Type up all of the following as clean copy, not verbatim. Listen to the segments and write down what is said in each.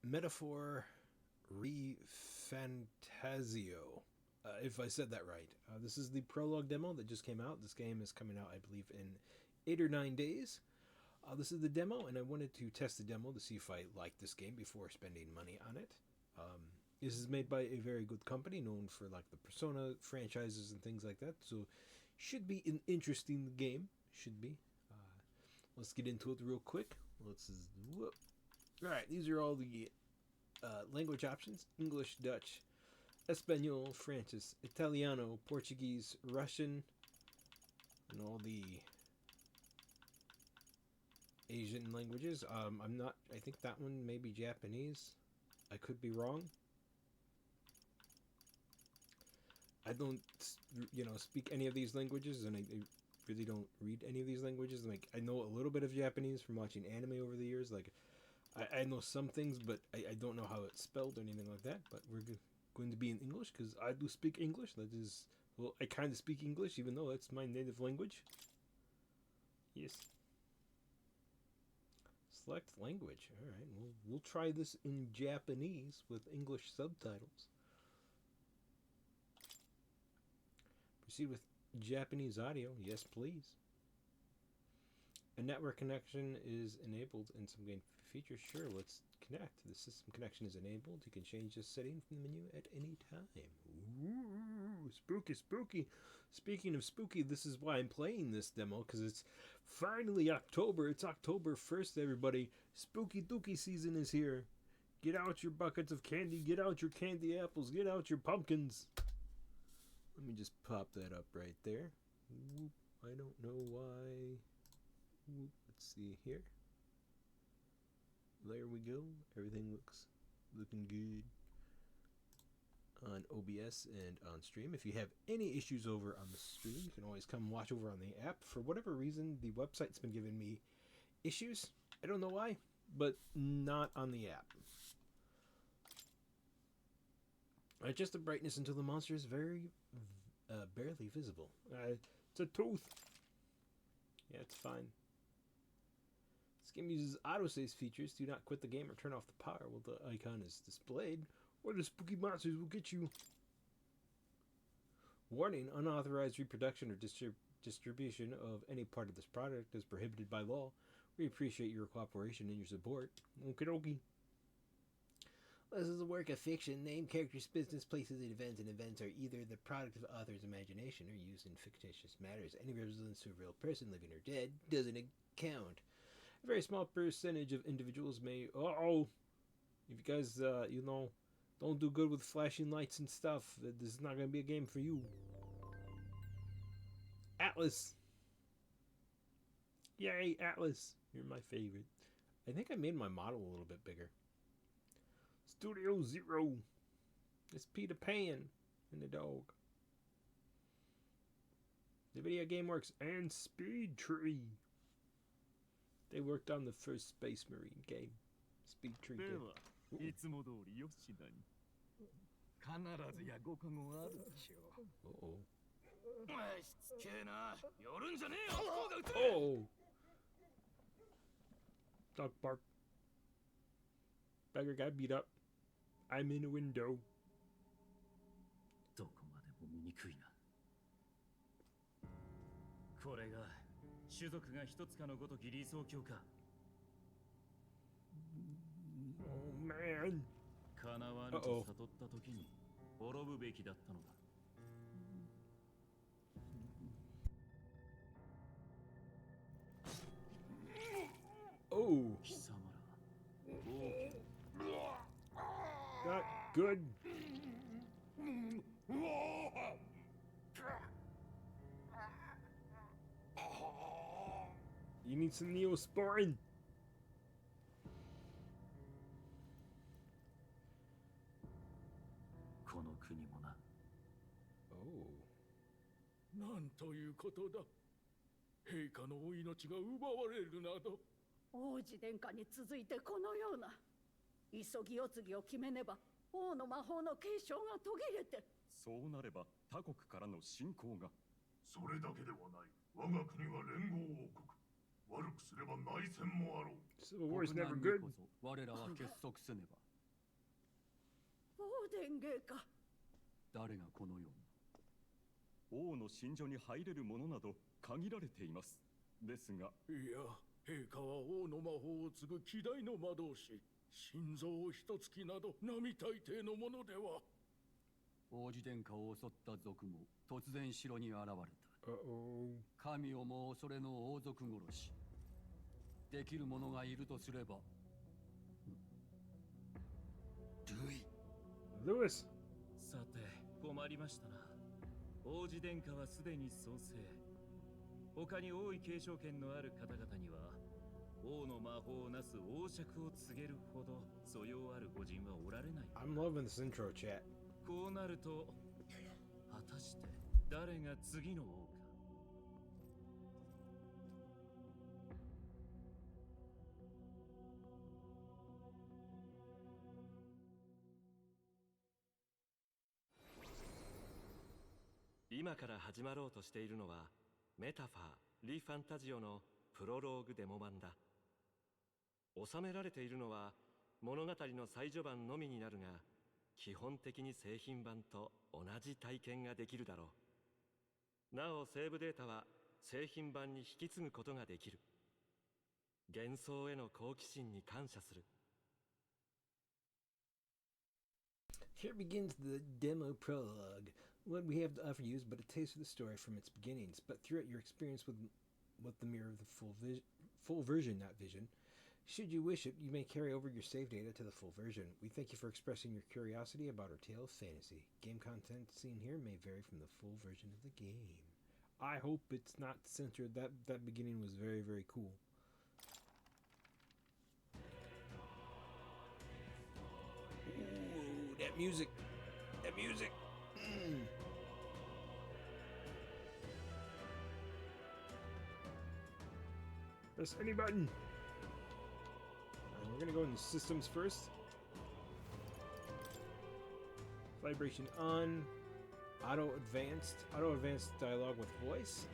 Metaphor ReFantazio, if I said that right. This is the prologue demo that just came out. This game is coming out, I believe, in 8 or 9 days. This is the demo, and I wanted to test the demo to see if I liked this game before spending money on it. This is made by a very good company known for like the Persona franchises and things like that, so should be an interesting game. Should be. Let's get into it real quick. Whoop. All right, these are all the language options: English, Dutch, Espanol, Francis, Italiano, Portuguese, Russian, and all the Asian languages. I'm not. I think that one may be Japanese. I could be wrong. I don't, speak any of these languages, and I really don't read any of these languages. Like, I know a little bit of Japanese from watching anime over the years. Like, I know some things, but I don't know how it's spelled or anything like that. But we're going to be in English because I do speak English. That is, well, I kind of speak English, even though that's my native language. Yes. Select language. All right, we'll try this in Japanese with English subtitles. Proceed with Japanese audio. Yes, please. A network connection is enabled in some game features. Sure, let's connect. The system connection is enabled. You can change this setting from the menu at any time. Ooh, spooky, spooky. Speaking of spooky, this is why I'm playing this demo, because it's finally October. It's October 1st, everybody. Spooky dooky season is here. Get out your buckets of candy. Get out your candy apples. Get out your pumpkins. Let me just pop that up right there. Whoop. I don't know why. Whoop. Let's see here. There we go. Everything looking good on OBS and on stream. If you have any issues over on the stream, you can always come watch over on the app. For whatever reason, the website's been giving me issues. I don't know why, but not on the app. Adjust the brightness until the monster is very barely visible. It's a tooth. Yeah, it's fine. This game uses autosave features. Do not quit the game or turn off the power while the icon is displayed, or the spooky monsters will get you. Warning: unauthorized reproduction or distribution of any part of this product is prohibited by law. We appreciate your cooperation and your support. Okie dokie. This is a work of fiction. Name, characters, business, places, and events are either the product of author's imagination or used in fictitious matters. Any resemblance to a real person, living or dead, doesn't count. A very small percentage of individuals may... if you guys, don't do good with flashing lights and stuff, this is not going to be a game for you. Atlas! Yay, Atlas! You're my favorite. I think I made my model a little bit bigger. Studio Zero. It's Peter Pan and the dog. The Video Game Works and Speed Tree. They worked on the first Space Marine game. Speed Tree game. Uh-oh. Oh! Dog bark. Beggar got beat up. I'm in a window. Oh man. Uh-oh. Oh. Not good. You need some Neosporin. Oh. なんということだ。陛下のお命が奪われるなど。王子殿下に続いてこのような急ぎお次を決めねば王の魔法の継承が途切れて。そうなれば他国からの侵攻が。それだけではない。我が国は連合王国。悪くすれば内戦もあろう。Civil War is never good. 我らは結束せねば伝芸か。誰がこのような王の寝所に入れるものなど限られています。ですが、いや、陛下は王の魔法を継ぐ希代の魔導士。心臓を一突きなど並大抵のものでは。王子殿下を襲った賊も突然城に現れた。Uh-oh. 神をも恐れの王族殺し。できる者がいるとすれば。ルイ。Lewis. さて、困りましたな。王子殿下はすでに創世。他に王位継承権のある方々には、王の魔法をなす王爵を告げるほど素養ある御人はおられない。I'm loving this intro, chat. こうなると、果たして誰が次の王か。今から始まろうとしているのはメタファー・リファンタジオのプロローグデモ版だ。収められているのは物語の最序盤のみになるが、基本的に製品版と同じ体験ができるだろう。なおセーブデータは製品版に引き継ぐことができる。幻想への好奇心に感謝する。Here begins the demo prologue. What we have to offer you is but a taste of the story from its beginnings, but throughout your experience with the mirror of the full version, not vision, should you wish it, you may carry over your save data to the full version. We thank you for expressing your curiosity about our tale of fantasy. Game content seen here may vary from the full version of the game. I hope it's not censored. That beginning was very, very cool. Ooh, that music. That music. Press any button. Alright, we're gonna go into systems first. Vibration on. Auto advanced dialogue with voice.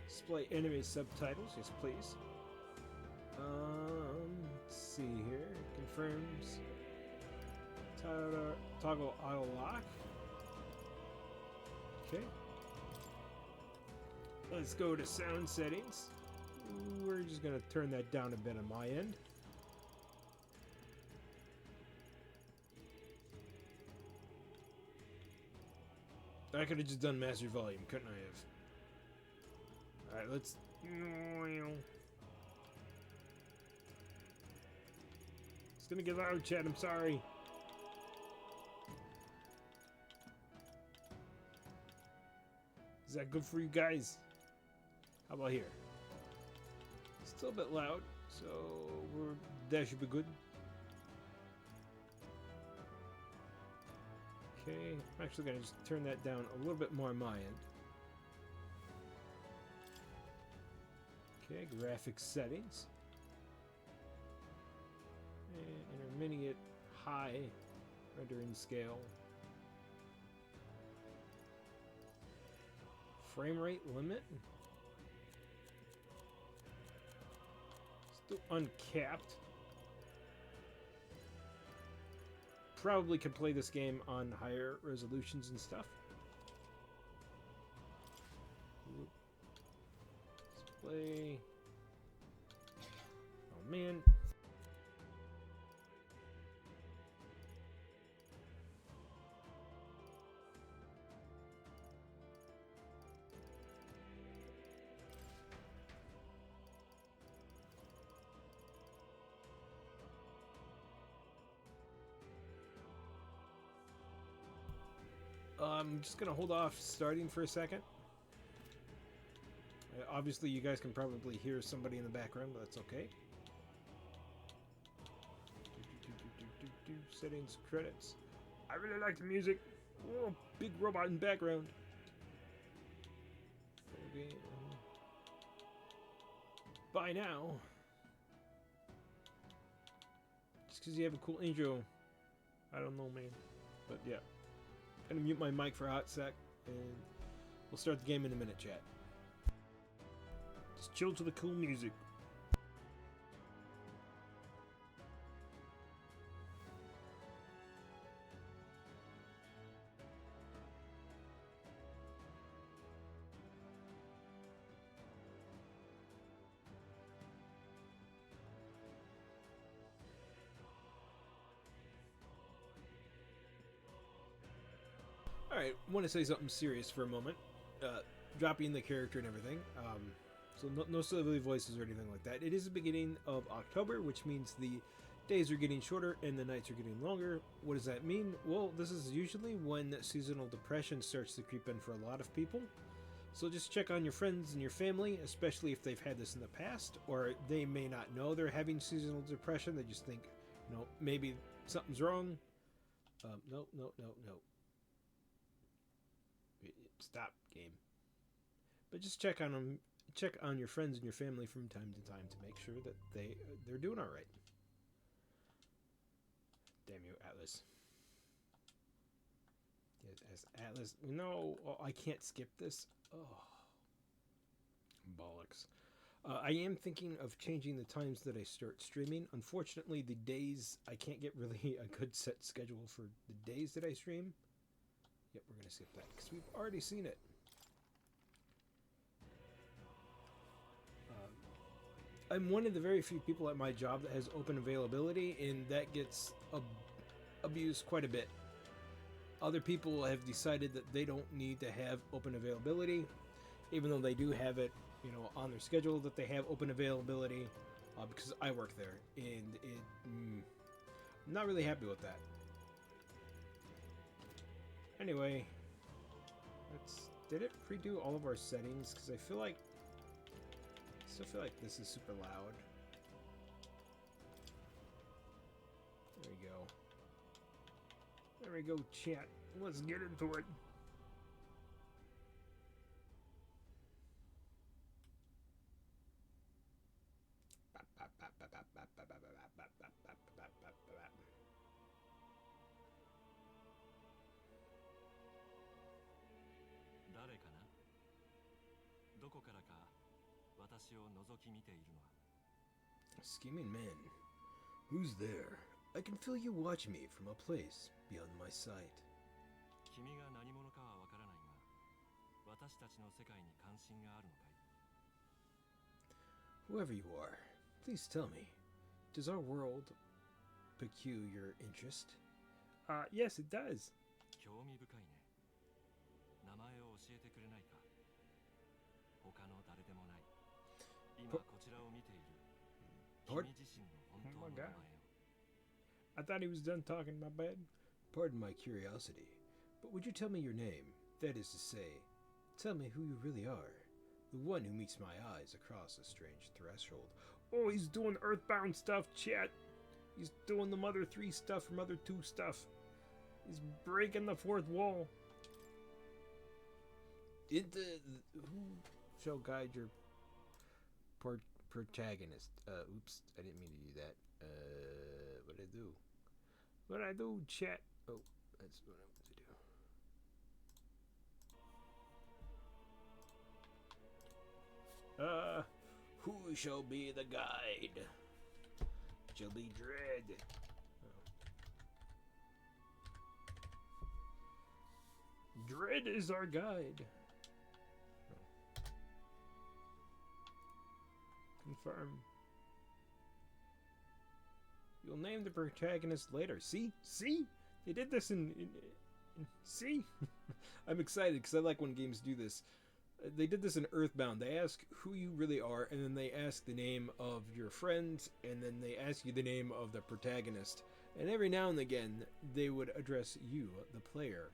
Display enemy subtitles. Yes, please. Let's see here. Confirms. Toggle auto lock. Okay. Let's go to sound settings. We're just gonna turn that down a bit on my end. I could have just done master volume, couldn't I have? Alright, let's... It's gonna get loud, chat, I'm sorry. Is that good for you guys? How about here? Still a bit loud, so that should be good. Okay, I'm actually gonna just turn that down a little bit more on my end. Okay, graphics settings. And intermediate high rendering scale. Frame rate limit. Still uncapped. Probably could play this game on higher resolutions and stuff. Display. Oh man. I'm just gonna hold off starting for a second. Obviously, you guys can probably hear somebody in the background, but that's okay. Settings, credits. I really like the music. Oh, big robot in background. Okay. By now, just because you have a cool intro, I don't know, man. But yeah. Gonna mute my mic for a hot sec, and we'll start the game in a minute, chat. Just chill to the cool music. Alright, I want to say something serious for a moment. Dropping the character and everything. So no silly voices or anything like that. It is the beginning of October, which means the days are getting shorter and the nights are getting longer. What does that mean? Well, this is usually when seasonal depression starts to creep in for a lot of people. So just check on your friends and your family, especially if they've had this in the past, or they may not know they're having seasonal depression. They just think, maybe something's wrong. No. Stop, game. But just check on them. Check on your friends and your family from time to time to make sure that they're doing all right. Damn you, Atlas. As Atlas, no, I can't skip this. Oh, bollocks. I am thinking of changing the times that I start streaming. Unfortunately, the days, I can't get really a good set schedule for the days that I stream. Yep, we're going to skip that because we've already seen it. I'm one of the very few people at my job that has open availability, and that gets abused quite a bit. Other people have decided that they don't need to have open availability, even though they do have it, on their schedule that they have open availability, because I work there, and I'm not really happy with that. Anyway, did it redo all of our settings? Because I still feel like this is super loud. There we go. There we go, chat. Let's get into it. Scheming man. Who's there? I can feel you watching me from a place beyond my sight. Whoever you are, please tell me, does our world pique your interest? Yes, it does. Oh my god. I thought he was done talking, my bad. Pardon my curiosity, but would you tell me your name? That is to say, tell me who you really are. The one who meets my eyes across a strange threshold. Oh, he's doing Earthbound stuff, chat. He's doing the Mother 3 stuff, Mother 2 stuff. He's breaking the fourth wall. Who shall guide your protagonist? Oops, I didn't mean to do that. What did I do? What did I do, chat? Oh, that's what I want to do. Who shall be the guide? It shall be Dread. Oh. Dread is our guide. Oh. Confirm. You'll name the protagonist later. See? They did this in see? I'm excited because I like when games do this. They did this in Earthbound. They ask who you really are, and then they ask the name of your friends, and then they ask you the name of the protagonist. And every now and again, they would address you, the player.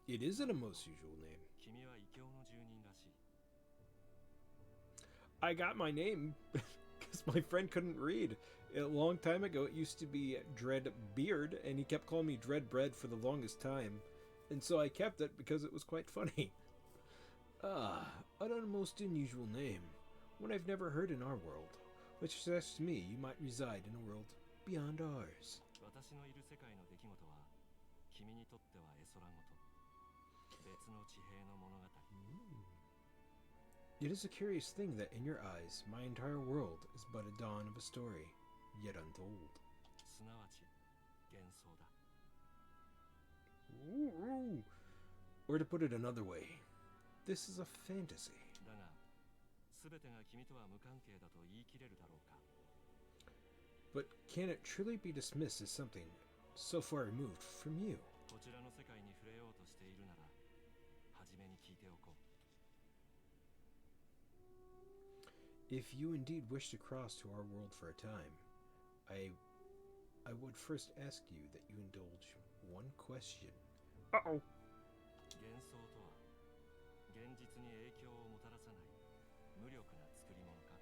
It isn't a most usual name. I got my name because my friend couldn't read. A long time ago, it used to be Dread Beard, and he kept calling me Dread Bread for the longest time. And so I kept it because it was quite funny. An most unusual name. One I've never heard in our world, which suggests to me you might reside in a world beyond ours. It is a curious thing that in your eyes, my entire world is but a dawn of a story, yet untold. Ooh. Or to put it another way, this is a fantasy. But can it truly be dismissed as something so far removed from you? こちらの世界に触れようとしているなら初めに聞いておこう。 If you indeed wish to cross to our world for a time, I would first ask you that you indulge one question. Uh-oh. 幻想とは現実に影響をもたらさない無力な作り物か。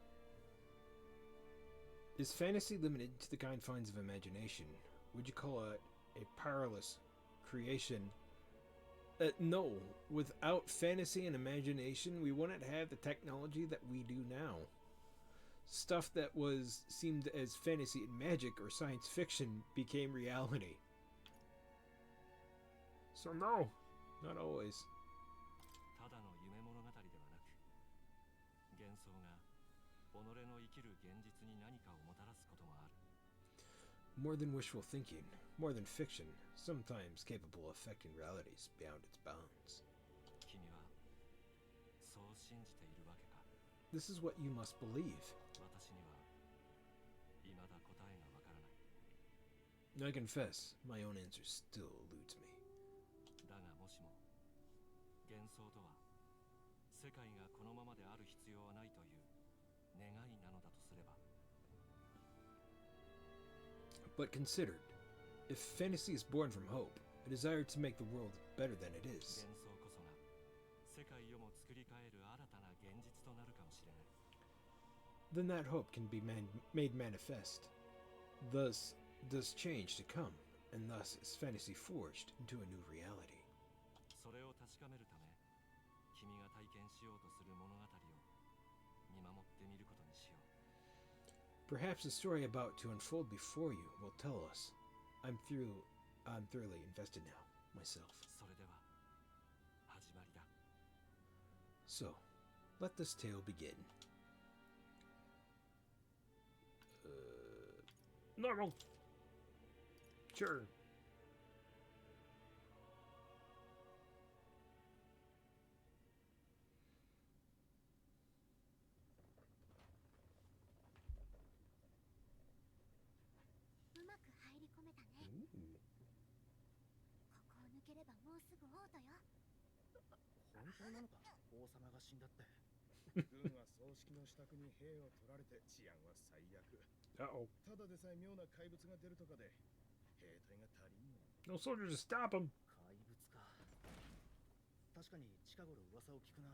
Is fantasy limited to the confines of imagination? Would you call it a powerless creation? No. Without fantasy and imagination, we wouldn't have the technology that we do now. Stuff that was seemed as fantasy and magic or science fiction became reality. So no, not always. ただの夢物語ではなく、幻想が己の生きる現実に何かをもたらすこともある。 More than wishful thinking, more than fiction, sometimes capable of affecting realities beyond its bounds. 君はそう信じているわけか。 This is what you must believe. 私には未だ答えがわからない。 I confess, my own answer still eludes me. だがもしも幻想とは世界がこのままである必要はないという願いなのだとすれば。 But considered, if fantasy is born from hope, a desire to make the world better than it is, 幻想こそが世界をも作り変える新たな現実となるかもしれない。 then that hope can be made manifest. Thus, does change to come, and thus is fantasy forged into a new reality. それを確かめるため、君が体験しようとする物語を見守ってみることにしよう。 Perhaps the story about to unfold before you will tell us. I'm thoroughly invested now, myself. それでは始まりだ。 So, let this tale begin. Normal. Sure. うまく入り込めたね。ここを抜ければもうすぐ王都よ。本当なのか？王様が死んだって。軍は葬式の支度に兵を取られて治安は最悪。 Uh-oh. ただでさえ妙な怪物が出るとかで兵隊が足りんの。 No soldiers to stop him. 怪物か。確かに近頃噂を聞くな。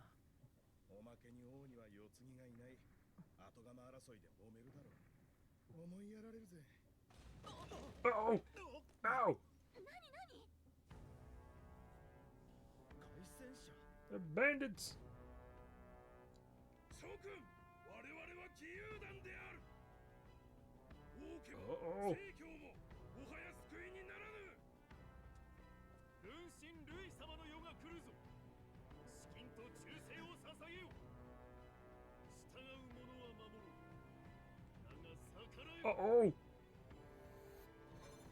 おまけに王には世継ぎがいない。後釜争いで揉めるだろう。思いやられるぜ。 Uh-oh. Ow. 凱旋者。 They're bandits. 諸君、我々は義勇団である。王家も正教ももはや救いにならぬ。軍神ルイ様の世が来るぞ。資金と忠誠を捧げよ。従う者は守ろう。だが逆らえば Uh-oh.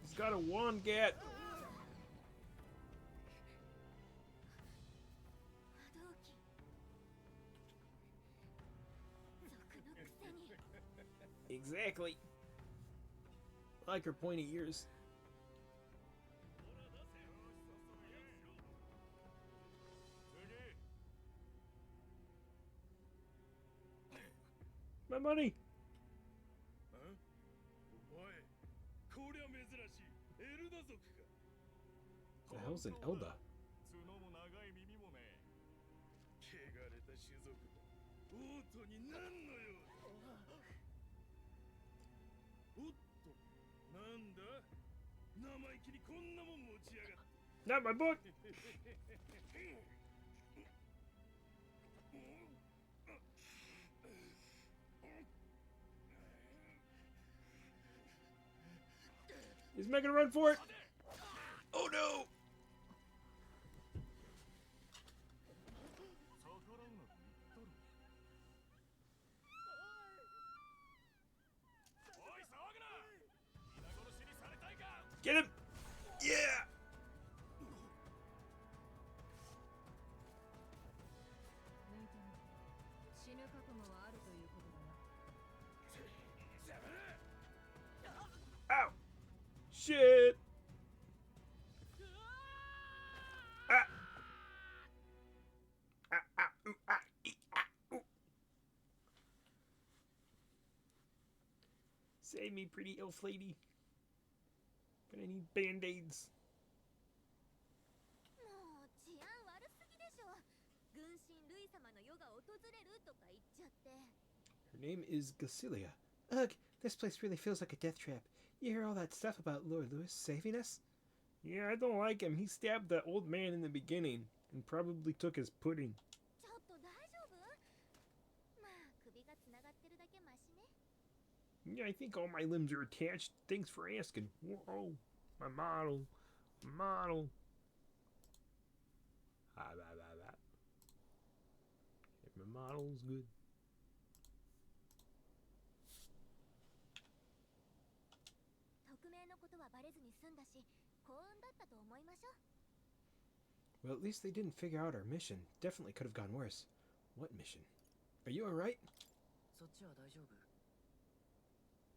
He's got a wand gat. 波動機。賊のくせに。 Exactly. Like her pointy ears. My money. お前、こりゃ珍しい。エルダ族か。 The hell's an Elda? 角も長い耳もね。汚れた種族だ。王都に何の用だ。おっと、なんだ。生意気にこんなもん持ちやがって。 Not my book. He's making a run for it. Oh no. 逆らうなと言ったろ。おい、騒ぐな。皆殺しにされたいか。 Get him. Yeah. 抜いても死ぬ覚悟はあるということだな。邪魔だ。shit! Ah! Ah, ah, ooh, ah, ee, ah, ooh. Save me, pretty elf lady. Gonna need band-aids. もう治安悪すぎでしょ。軍神ルイ様の世が訪れるとか言っちゃって。 Her name is Gasilia. Ugh, this place really feels like a death trap. You hear all that stuff about Lord Lewis saving us? Yeah, I don't like him. He stabbed that old man in the beginning and probably took his pudding. ちょっと大丈夫？まあ首がつながってるだけマシね。 Yeah, I think all my limbs are attached. Thanks for asking. Whoa, my model. Model. Ah, blah, blah, blah. My model's good. 匿名のことはバレずに済んだし、幸運だったと思いましょう。 Well, at least they didn't figure out our mission. Definitely could have gone worse. What mission? Are you alright? そっちは大丈夫？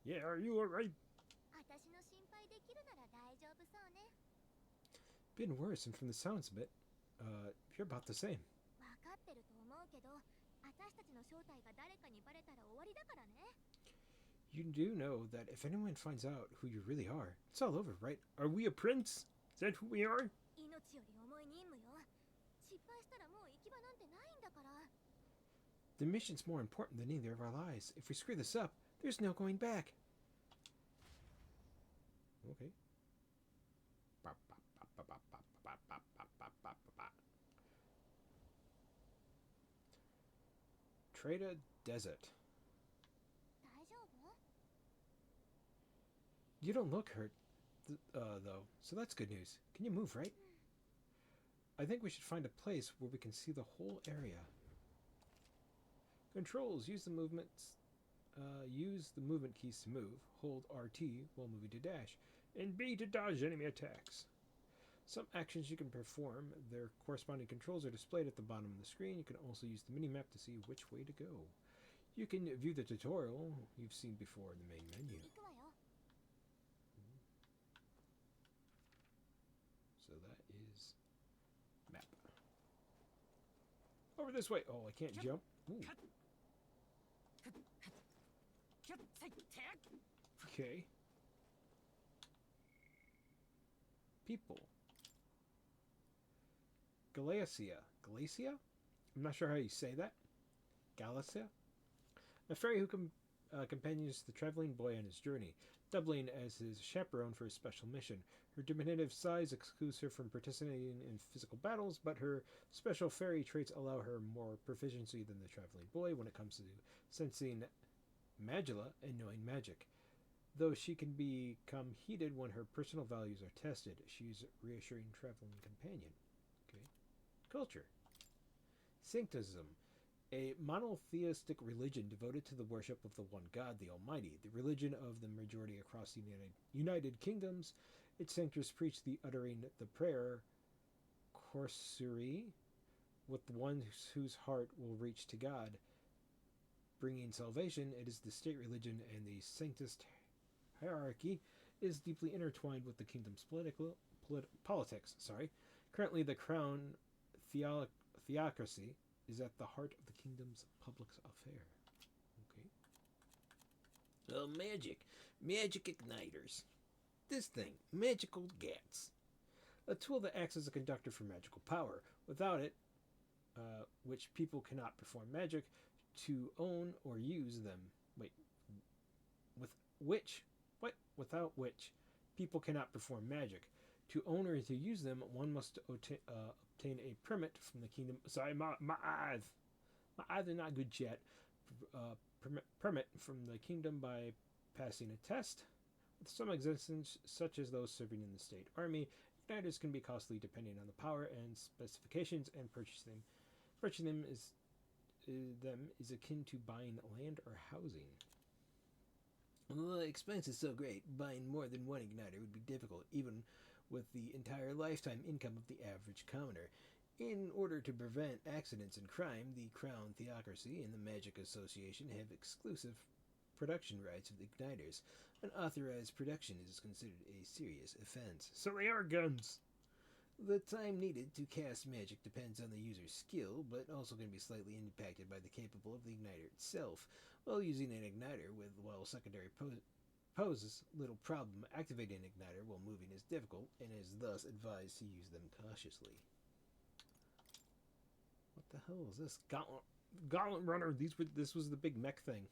Yeah, are you alright? 私の心配できるなら大丈夫そうね。 Been worse, and from the sounds of it, you're about the same. わかってると思うけど、私たちの正体が誰かにバレたら終わりだからね。 You do know that if anyone finds out who you really are, it's all over, right? Are we a prince? Is that who we are? 命より重い任務よ。失敗したらもう行き場なんてないんだから。 The mission's more important than either of our lives. If we screw this up, there's no going back. Okay. Trade Desert. 大丈夫？ You don't look hurt, though, so that's good news. Can you move, right? I think we should find a place where we can see the whole area. Controls. Use the movement keys to move. Hold RT while moving to dash. And B to dodge enemy attacks. Some actions you can perform, their corresponding controls are displayed at the bottom of the screen. You can also use the mini-map to see which way to go. You can view the tutorial you've seen before in the main menu. 行くわよ。 So that is map. Over this way. Oh, I can't jump. Ooh. Okay. People. Galacia. Galacia? I'm not sure how you say that. Galacia? A fairy who companions the traveling boy on his journey, doubling as his chaperone for a special mission. Her diminutive size excludes her from participating in physical battles, but her special fairy traits allow her more proficiency than the traveling boy when it comes to sensing magilla and knowing magic. Though she can become heated when her personal values are tested, she's a reassuring traveling companion. Okay. Culture. Sanctism. A monotheistic religion devoted to the worship of the one God, the Almighty, the religion of the majority across the United Kingdoms. Its sanctors preach the uttering the prayer, Corsuri, with the one whose heart will reach to God, bringing salvation. It is the state religion, and the sanctist hierarchy is deeply intertwined with the kingdom's politics. Currently, the crown theocracy is at the heart of the kingdom's public affair. Okay. Magic. Magic igniters. This thing. Magical gats. A tool that acts as a conductor for magical power. Without it, which people cannot perform magic, to own or use them. Without which people cannot perform magic. To own or to use them, one must obtain a permit from the kingdom. Sorry, my eyes are not good yet. Permit from the kingdom by passing a test. With some exemptions, such as those serving in the state army, igniters can be costly depending on the power and specifications, and purchasing them is akin to buying land or housing. Well, the expense is so great, buying more than one igniter would be difficult, even with the entire lifetime income of the average commoner. In order to prevent accidents and crime, the Crown Theocracy and the Magic Association have exclusive production rights of the igniters. Unauthorized production is considered a serious offense. So they are guns! The time needed to cast magic depends on the user's skill, but also can be slightly impacted by the capable of the igniter itself. While using an igniter while secondary poses little problem, activating an igniter while moving is difficult, and is thus advised to use them cautiously. What the hell is this? Gauntlet Runner! This was the big mech thing.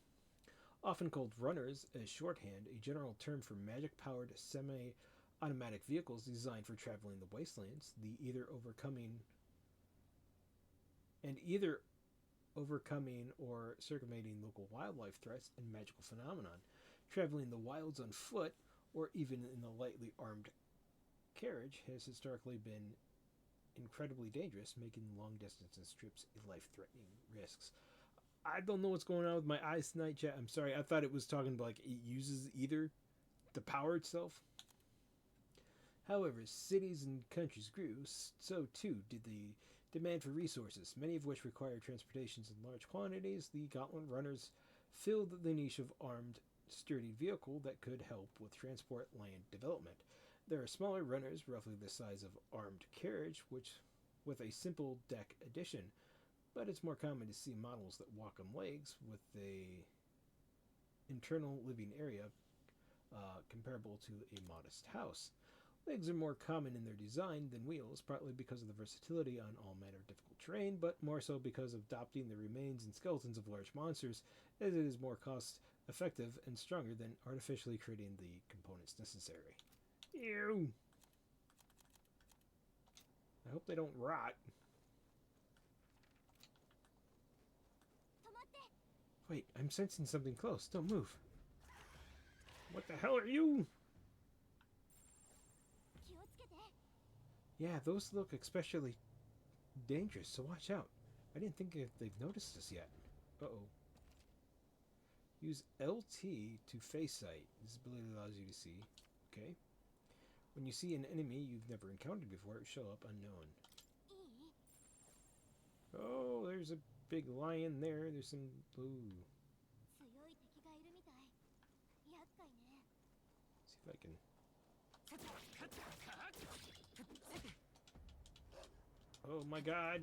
Often called runners as shorthand, a general term for magic-powered semi-automatic vehicles designed for traveling the wastelands, either overcoming or circumventing local wildlife threats and magical phenomenon, traveling the wilds on foot, or even in a lightly armed carriage has historically been incredibly dangerous, making long-distance trips life-threatening risks. I don't know what's going on with my eyes tonight, chat. I'm sorry. I thought it was talking like it uses either the power itself. However, cities and countries grew, so too did the demand for resources, many of which require transportations in large quantities. The Gauntlet Runners filled the niche of armed, sturdy vehicle that could help with transport land development. There are smaller runners, roughly the size of armed carriage, which with a simple deck addition, but it's more common to see models that walk on legs with a internal living area comparable to a modest house. Legs are more common in their design than wheels, partly because of the versatility on all manner of difficult terrain, but more so because of adopting the remains and skeletons of large monsters, as it is more cost effective and stronger than artificially creating the components necessary. Ew! I hope they don't rot. Wait, I'm sensing something close. Don't move. What the hell are you? Yeah, those look especially dangerous, so watch out. I didn't think they've noticed us yet. Uh-oh. Use LT to face sight. This ability allows you to see. Okay. When you see an enemy you've never encountered before, it show up unknown. Oh, there's a big lion there. There's some... Ooh. See if I can... Oh my god!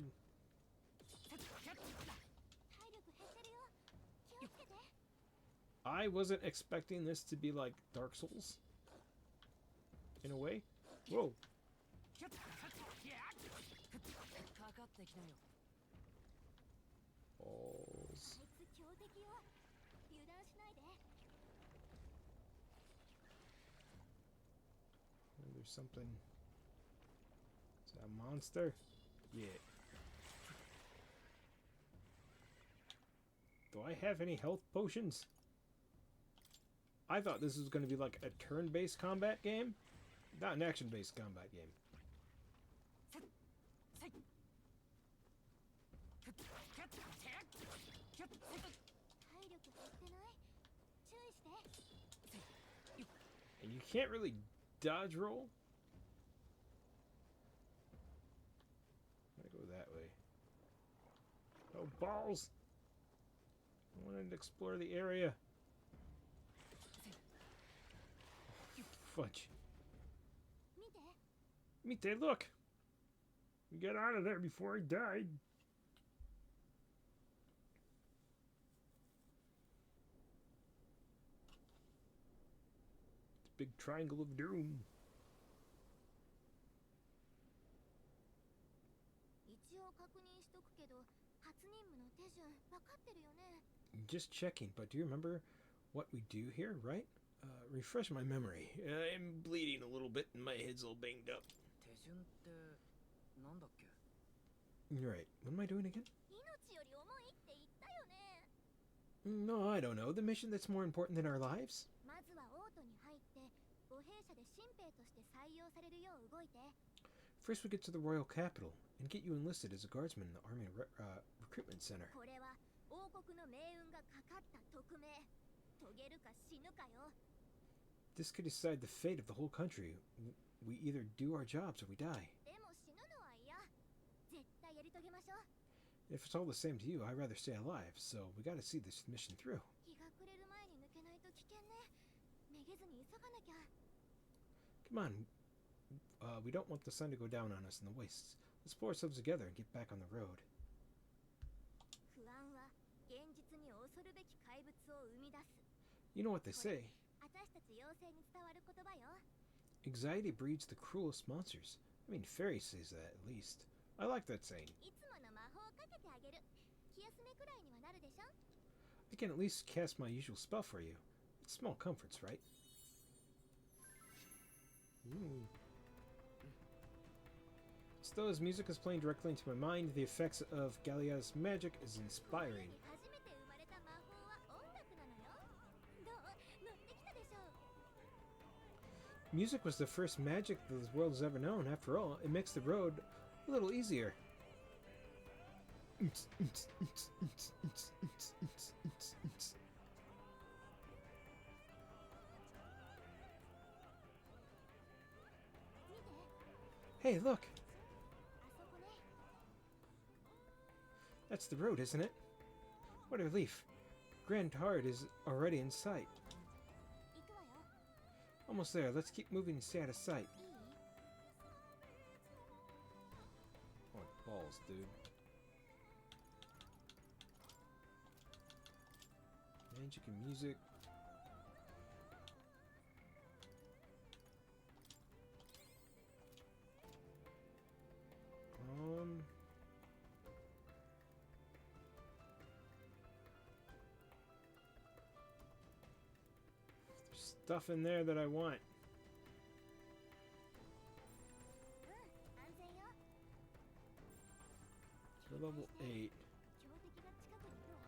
I wasn't expecting this to be like Dark Souls. In a way. Whoa! Balls. And there's something... Is that a monster? Yeah. Do I have any health potions? I thought this was going to be like a turn-based combat game, not an action-based combat game. And you can't really dodge roll? Go that way. Oh, balls! I wanted to explore the area. Fudge. Mite, look! Get out of there before I died. Big triangle of doom. Just checking, but do you remember what we do here, right? Refresh my memory. I'm bleeding a little bit and my head's all banged up. Right. What am I doing again? No, I don't know. The mission that's more important than our lives? First we get to the royal capital and get you enlisted as a guardsman in the army recruitment center. This could decide the fate of the whole country. We either do our jobs or we die. If it's all the same to you, I'd rather stay alive, so we gotta see this mission through. きゃ。 Come on. We don't want the sun to go down on us in the wastes. Let's pull ourselves together and get back on the road. 不安は現実に恐るべき怪物を生み出す。 You know what they say. 私たち妖精に伝わる言葉よ。 Anxiety breeds the cruelest monsters. I mean, fairy says that at least. I like that saying. いつもの魔法をかけてあげる。気休めくらいにはなるでしょ。 I can at least cast my usual spell for you. It's small comforts, right? Ooh. Still, as music is playing directly into my mind, the effects of Galia's magic is inspiring. 初めて生まれた魔法は音楽なのよ。どう？乗ってきたでしょ。 Music was the first magic this world has ever known. After all, it makes the road a little easier. Hey, look! あそこね。 That's the road, isn't it? What a relief. Grand Hard is already in sight. 行くわよ。 Almost there. Let's keep moving and stay out of sight. いい？ Oh, balls, dude. Magic and music. There's stuff in there that I want. うん、安全よ。 For level 8. 強敵が近くにいるわ。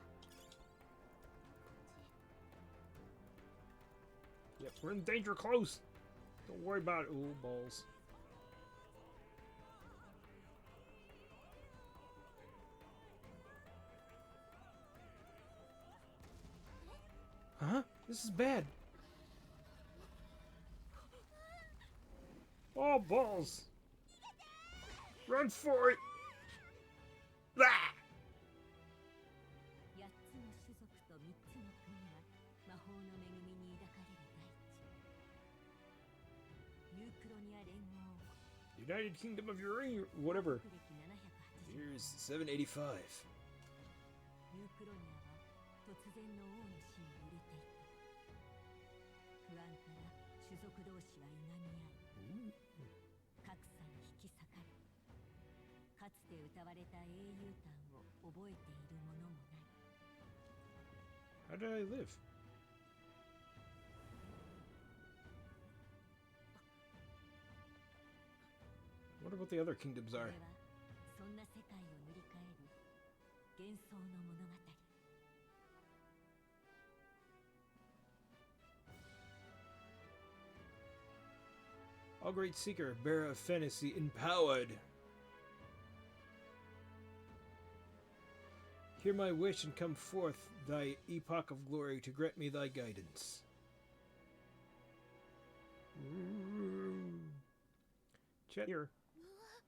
Yep, we're in danger close. Don't worry about it. Ooh, balls. Huh? This is bad. Oh, balls. Run for it. Ah! 8つの種族と3つの国は魔法の恵みに抱かれる大地。ユークロニア連合 United Kingdom of Urania, whatever. 国歴780 Here's 785. ユークロニアは突然の王の死に揺れていた。不安から種族同士はいがみ合い、格差に引き裂かれ、かつて歌われた英雄譚を覚えている者もない。 How did I live? I wonder what the other kingdoms こ are. れはそんな世界を塗り替える幻想の物語。 All great seeker, bearer of fantasy, empowered. Hear my wish and come forth, thy epoch of glory, to grant me thy guidance. Chat here.